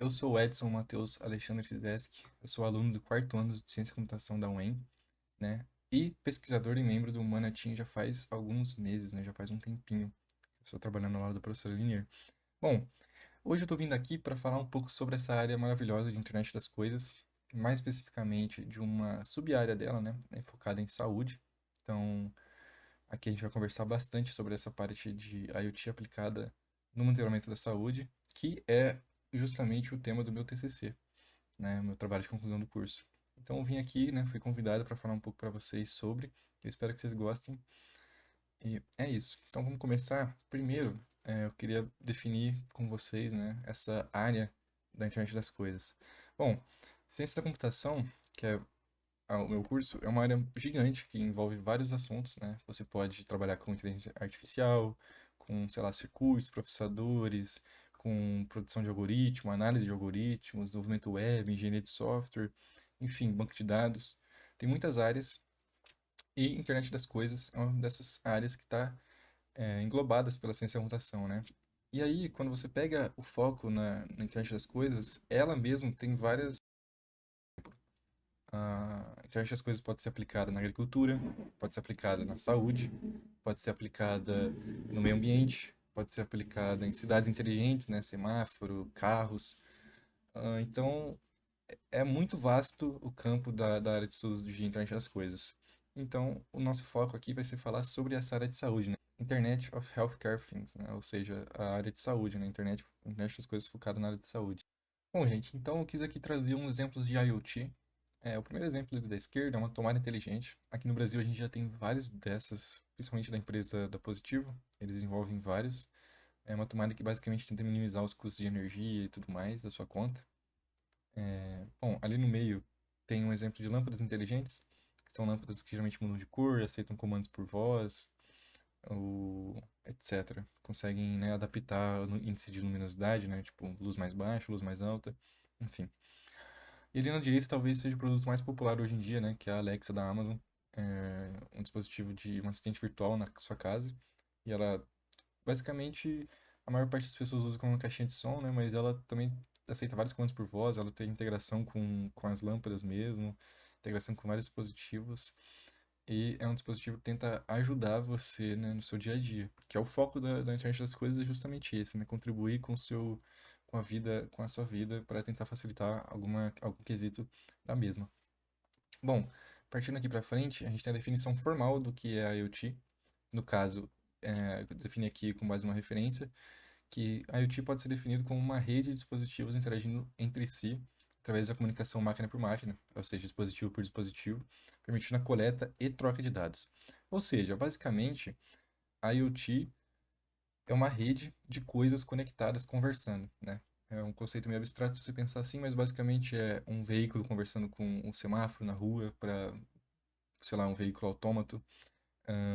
eu sou o Edson Matheus Alexandre Fizeski, eu sou aluno do quarto ano de Ciência e Computação da UEM, né? E pesquisador e membro do Humana Team já faz alguns meses, né? Já faz um tempinho. Eu estou trabalhando ao lado da professora Linier. Bom, hoje eu estou vindo aqui para falar um pouco sobre essa área maravilhosa de internet das coisas, mais especificamente de uma sub-área dela, né? Focada em saúde. Então, aqui a gente vai conversar bastante sobre essa parte de IoT aplicada no monitoramento da saúde, que é justamente o tema do meu TCC, né, meu trabalho de conclusão do curso. Então eu vim aqui, né, fui convidado para falar um pouco para vocês sobre, eu espero que vocês gostem. E é isso. Então vamos começar. Primeiro, eu queria definir com vocês, né, essa área da internet das coisas. Bom, ciência da computação, que é o meu curso, é uma área gigante que envolve vários assuntos, né? Você pode trabalhar com inteligência artificial, com, sei lá, circuitos, processadores, com produção de algoritmo, análise de algoritmos, desenvolvimento web, engenharia de software, enfim, banco de dados. Tem muitas áreas e internet das coisas é uma dessas áreas que está englobadas pela ciência da computação, né? E aí, quando você pega o foco na internet das coisas, ela mesmo tem várias. A internet das coisas pode ser aplicada na agricultura, pode ser aplicada na saúde, pode ser aplicada no meio ambiente, pode ser aplicada em cidades inteligentes, né? Semáforo, carros. Então, é muito vasto o campo da área de estudos de internet das coisas. Então, o nosso foco aqui vai ser falar sobre essa área de saúde, né? Internet of Healthcare Things, né? Ou seja, a área de saúde, né? Internet das coisas focada na área de saúde. Bom, gente, então eu quis aqui trazer uns exemplos de IoT. O primeiro exemplo ali da esquerda é uma tomada inteligente. Aqui no Brasil a gente já tem vários dessas, principalmente da empresa da Positivo. Eles desenvolvem vários. É uma tomada que basicamente tenta minimizar os custos de energia e tudo mais da sua conta. Bom, ali no meio tem um exemplo de lâmpadas inteligentes, que são lâmpadas que geralmente mudam de cor, aceitam comandos por voz, ou etc. Conseguem, né, adaptar o índice de luminosidade, né, tipo luz mais baixa, luz mais alta, enfim. E ali na direita talvez seja o produto mais popular hoje em dia, né, que é a Alexa da Amazon. É um dispositivo de um assistente virtual na sua casa. E ela, basicamente, a maior parte das pessoas usa como uma caixinha de som, né, mas ela também aceita vários comandos por voz, ela tem integração com as lâmpadas mesmo, integração com vários dispositivos. E é um dispositivo que tenta ajudar você, né, no seu dia a dia, que é o foco da internet das coisas é justamente esse, né, contribuir com a vida, com a sua vida para tentar facilitar algum quesito da mesma. Bom, partindo aqui para frente, a gente tem a definição formal do que é a IoT. No caso, eu defini aqui com base em uma referência que a IoT pode ser definido como uma rede de dispositivos interagindo entre si através da comunicação máquina por máquina, ou seja, dispositivo por dispositivo, permitindo a coleta e troca de dados. Ou seja, basicamente, a IoT é uma rede de coisas conectadas conversando, né? É um conceito meio abstrato se você pensar assim, mas basicamente é um veículo conversando com um semáforo na rua para, sei lá, um veículo autômato.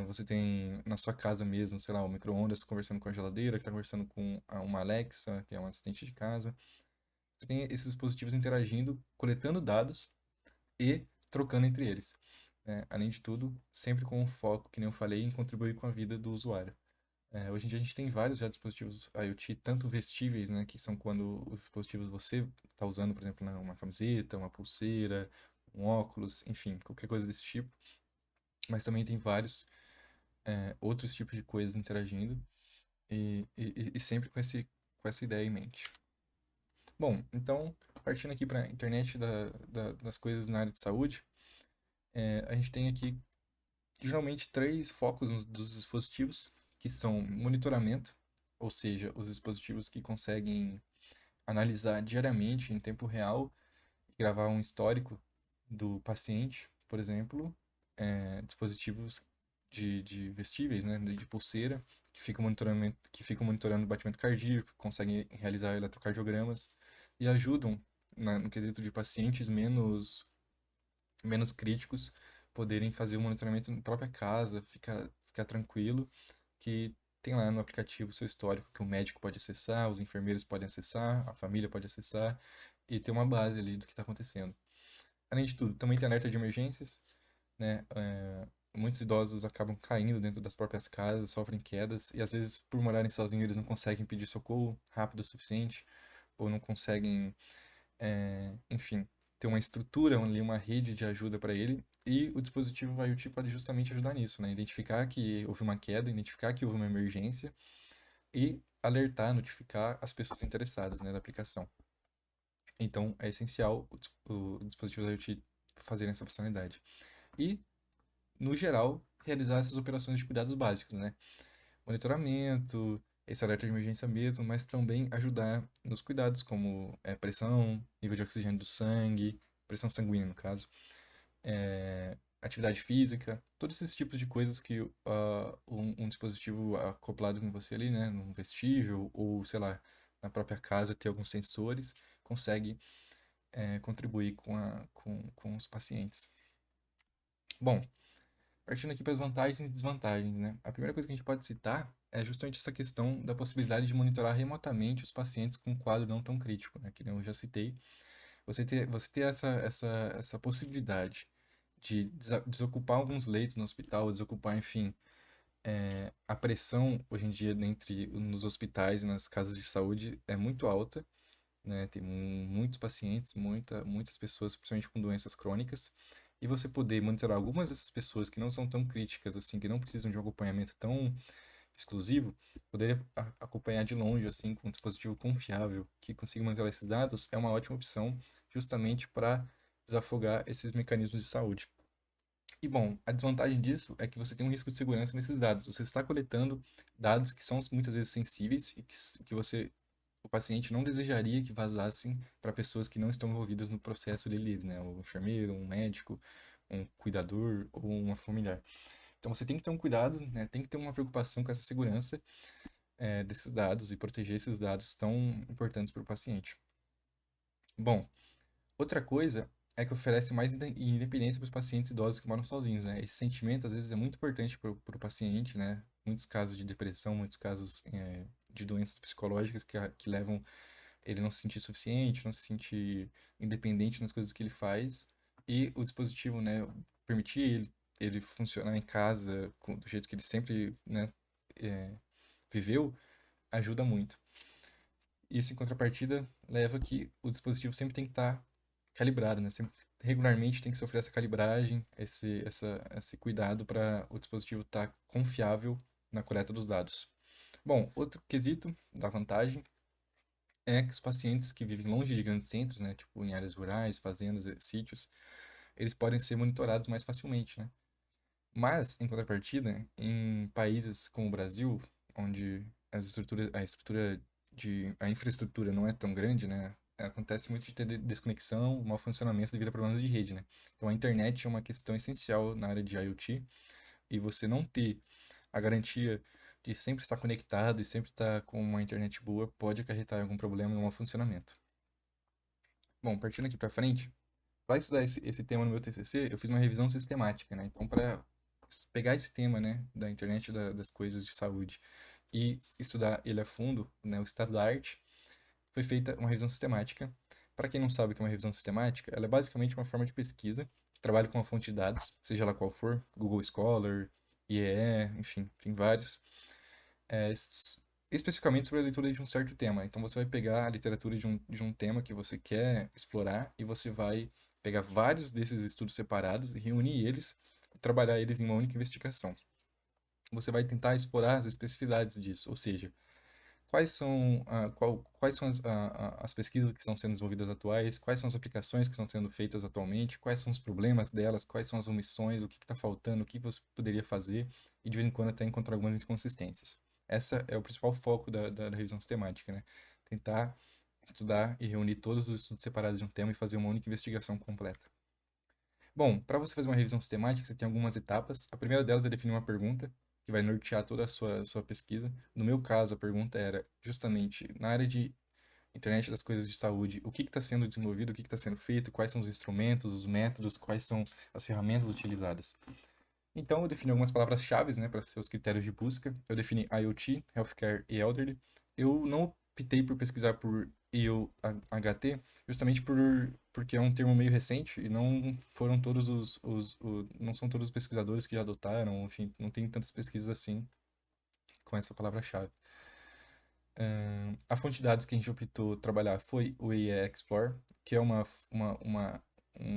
Você tem na sua casa mesmo, sei lá, o micro-ondas conversando com a geladeira, que está conversando com uma Alexa, que é um assistente de casa. Você tem esses dispositivos interagindo, coletando dados e trocando entre eles, né? Além de tudo, sempre com o foco, que nem eu falei, em contribuir com a vida do usuário. Hoje em dia a gente tem vários já dispositivos IoT, tanto vestíveis, né, que são quando os dispositivos você está usando, por exemplo, uma camiseta, uma pulseira, um óculos, enfim, qualquer coisa desse tipo. Mas também tem vários outros tipos de coisas interagindo e sempre com essa ideia em mente. Bom, então, partindo aqui para a internet das coisas na área de saúde, a gente tem aqui geralmente três focos dos dispositivos, que são monitoramento, ou seja, os dispositivos que conseguem analisar diariamente, em tempo real, e gravar um histórico do paciente, por exemplo, dispositivos de vestíveis, né, de pulseira, que ficam monitorando o batimento cardíaco, conseguem realizar eletrocardiogramas e ajudam no quesito de pacientes menos críticos poderem fazer o monitoramento na própria casa, ficar tranquilo, que tem lá no aplicativo seu histórico que o médico pode acessar, os enfermeiros podem acessar, a família pode acessar e ter uma base ali do que está acontecendo. Além de tudo, também tem alerta de emergências, né? Muitos idosos acabam caindo dentro das próprias casas, sofrem quedas e às vezes por morarem sozinhos eles não conseguem pedir socorro rápido o suficiente. ou não conseguem, enfim, ter uma estrutura ali, uma rede de ajuda para ele. E o dispositivo IoT pode justamente ajudar nisso, né? Identificar que houve uma queda, identificar que houve uma emergência e alertar, notificar as pessoas interessadas, né, da aplicação. Então, é essencial o dispositivo IoT fazerem essa funcionalidade. E, no geral, realizar essas operações de cuidados básicos, né? Monitoramento, esse alerta de emergência mesmo, mas também ajudar nos cuidados como pressão, nível de oxigênio do sangue, pressão sanguínea no caso, atividade física, todos esses tipos de coisas que um dispositivo acoplado com você ali, né, num vestível ou, sei lá, na própria casa ter alguns sensores, consegue contribuir com os pacientes. Bom, partindo aqui para as vantagens e desvantagens, né? A primeira coisa que a gente pode citar é justamente essa questão da possibilidade de monitorar remotamente os pacientes com um quadro não tão crítico, né? Que nem eu já citei. Você ter essa possibilidade de desocupar alguns leitos no hospital, desocupar, enfim, a pressão hoje em dia nos hospitais e nas casas de saúde é muito alta, né? Tem muitos pacientes, muitas pessoas, principalmente com doenças crônicas, e você poder monitorar algumas dessas pessoas que não são tão críticas, assim, que não precisam de um acompanhamento tão exclusivo, poder acompanhar de longe, assim, com um dispositivo confiável que consiga monitorar esses dados, é uma ótima opção, justamente para desafogar esses mecanismos de saúde. E bom, a desvantagem disso é que você tem um risco de segurança nesses dados. Você está coletando dados que são muitas vezes sensíveis e que o paciente não desejaria que vazassem para pessoas que não estão envolvidas no processo dele, né? Um enfermeiro, um médico, um cuidador ou uma familiar. Então você tem que ter um cuidado, né? Tem que ter uma preocupação com essa segurança desses dados e proteger esses dados tão importantes para o paciente. Bom, outra coisa é que oferece mais independência para os pacientes idosos que moram sozinhos, né? Esse sentimento, às vezes, é muito importante para o paciente, né? Muitos casos de depressão, muitos casos de doenças psicológicas que levam ele não se sentir suficiente, não se sentir independente nas coisas que ele faz. E o dispositivo, né? Permitir ele funcionar em casa do jeito que ele sempre, né? é, viveu, ajuda muito. Isso, em contrapartida, leva que o dispositivo sempre tem que estar calibrado, né? Sempre, regularmente tem que sofrer essa calibragem, esse cuidado para o dispositivo estar confiável na coleta dos dados. Bom, outro quesito da vantagem é que os pacientes que vivem longe de grandes centros, né, tipo em áreas rurais, fazendas, sítios, eles podem ser monitorados mais facilmente, né? Mas, em contrapartida, em países como o Brasil, onde a infraestrutura não é tão grande, né? Acontece muito de ter desconexão, mau funcionamento devido a problemas de rede, né? Então, a internet é uma questão essencial na área de IoT e você não ter a garantia de sempre estar conectado e sempre estar com uma internet boa pode acarretar algum problema no mau funcionamento. Bom, partindo aqui para frente, para estudar esse tema no meu TCC, eu fiz uma revisão sistemática, né? Então, para pegar esse tema, né, da internet das coisas de saúde e estudar ele a fundo, né, o estado da arte, foi feita uma revisão sistemática. Para quem não sabe o que é uma revisão sistemática, ela é basicamente uma forma de pesquisa que trabalha com uma fonte de dados, seja ela qual for, Google Scholar, IEE, enfim, tem vários, é, es- especificamente sobre a leitura de um certo tema. Então você vai pegar a literatura de um tema que você quer explorar e você vai pegar vários desses estudos separados e reunir eles e trabalhar eles em uma única investigação. Você vai tentar explorar as especificidades disso, ou seja, quais são as pesquisas que estão sendo desenvolvidas atuais, quais são as aplicações que estão sendo feitas atualmente, quais são os problemas delas, quais são as omissões, o que está faltando, o que você poderia fazer, e de vez em quando até encontrar algumas inconsistências. Essa é o principal foco da revisão sistemática, né? Tentar estudar e reunir todos os estudos separados de um tema e fazer uma única investigação completa. Bom, para você fazer uma revisão sistemática, você tem algumas etapas. A primeira delas é definir uma pergunta, que vai nortear toda a sua pesquisa. No meu caso, a pergunta era justamente na área de internet das coisas de saúde, o que está sendo desenvolvido, o que está sendo feito, quais são os instrumentos, os métodos, quais são as ferramentas utilizadas. Então, eu defini algumas palavras-chave, né, para seus critérios de busca. Eu defini IoT, Healthcare e Elderly. Eu não optei por pesquisar por IoHT, justamente porque é um termo meio recente e não foram todos não são todos os pesquisadores que já adotaram, enfim, não tem tantas pesquisas assim com essa palavra-chave. A fonte de dados que a gente optou trabalhar foi o IE Explorer, que é um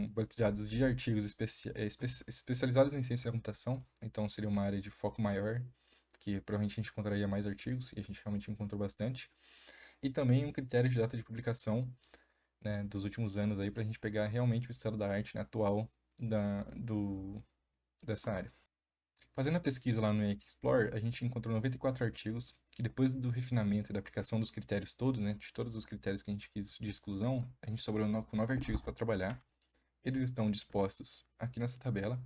banco de dados de artigos especializados em ciência da computação. Então, seria uma área de foco maior, que provavelmente a gente encontraria mais artigos, e a gente realmente encontrou bastante. E também um critério de data de publicação, né, dos últimos anos aí, para a gente pegar realmente o estado da arte, né, atual dessa área. Fazendo a pesquisa lá no Explore, a gente encontrou 94 artigos que depois do refinamento e da aplicação dos critérios todos, né, de todos os critérios que a gente quis de exclusão, a gente sobrou com 9 artigos para trabalhar. Eles estão dispostos aqui nessa tabela.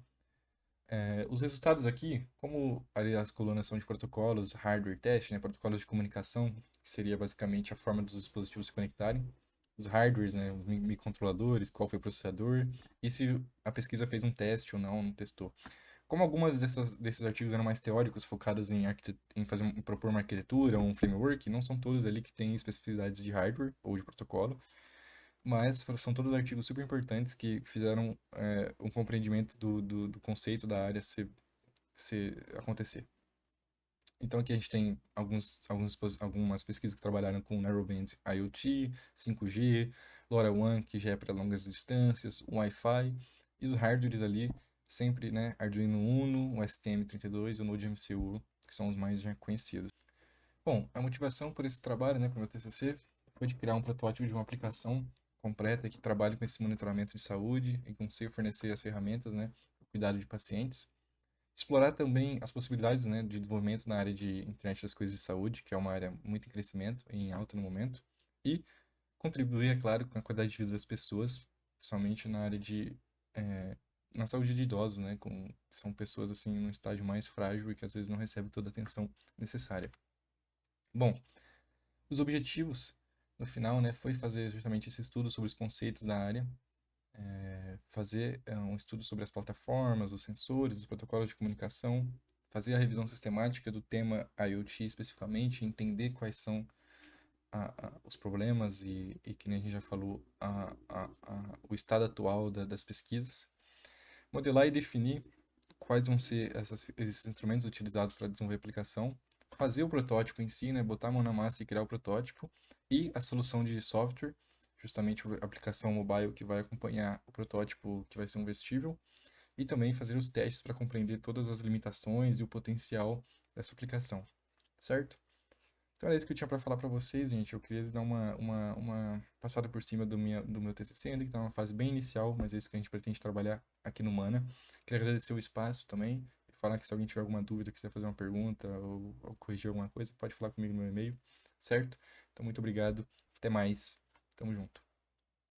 Os resultados aqui, como ali as colunas são de protocolos, hardware test, né, protocolos de comunicação, que seria basicamente a forma dos dispositivos se conectarem, os hardwares, né, os microcontroladores, qual foi o processador, e se a pesquisa fez um teste ou não testou. Como algumas desses artigos eram mais teóricos, focados em propor uma arquitetura ou um framework, não são todos ali que têm especificidades de hardware ou de protocolo, mas são todos artigos super importantes que fizeram um compreendimento do conceito da área se acontecer. Então aqui a gente tem algumas pesquisas que trabalharam com Narrowband IoT, 5G, LoRaWAN, que já é para longas distâncias, Wi-Fi, e os hardwares ali, sempre, né, Arduino Uno, o STM32 e o Node MCU, que são os mais já conhecidos. Bom, a motivação por esse trabalho, né, para o meu TCC, foi de criar um protótipo de uma aplicação completa que trabalhe com esse monitoramento de saúde e consiga fornecer as ferramentas, né, para o cuidado de pacientes. Explorar também as possibilidades, né, de desenvolvimento na área de internet das coisas de saúde, que é uma área muito em crescimento, em alta no momento, e contribuir, é claro, com a qualidade de vida das pessoas, principalmente na área eh, na saúde de idosos, né, que são pessoas assim num estágio mais frágil e que às vezes não recebem toda a atenção necessária. Bom, os objetivos no final, né, foi fazer justamente esse estudo sobre os conceitos da área, fazer um estudo sobre as plataformas, os sensores, os protocolos de comunicação, fazer a revisão sistemática do tema IoT especificamente, entender quais são os problemas e que nem a gente já falou, o estado atual das pesquisas, modelar e definir quais vão ser esses instrumentos utilizados para desenvolver a aplicação, fazer o protótipo em si, né, botar a mão na massa e criar o protótipo, e a solução de software, justamente a aplicação mobile que vai acompanhar o protótipo que vai ser um vestível, e também fazer os testes para compreender todas as limitações e o potencial dessa aplicação, certo? Então era isso que eu tinha para falar para vocês, gente. Eu queria dar uma passada por cima do meu TCC, ainda que está numa fase bem inicial, mas é isso que a gente pretende trabalhar aqui no Mana. Queria agradecer o espaço também e falar que se alguém tiver alguma dúvida, quiser fazer uma pergunta ou corrigir alguma coisa, pode falar comigo no meu e-mail, certo? Então, muito obrigado. Até mais. Tamo junto.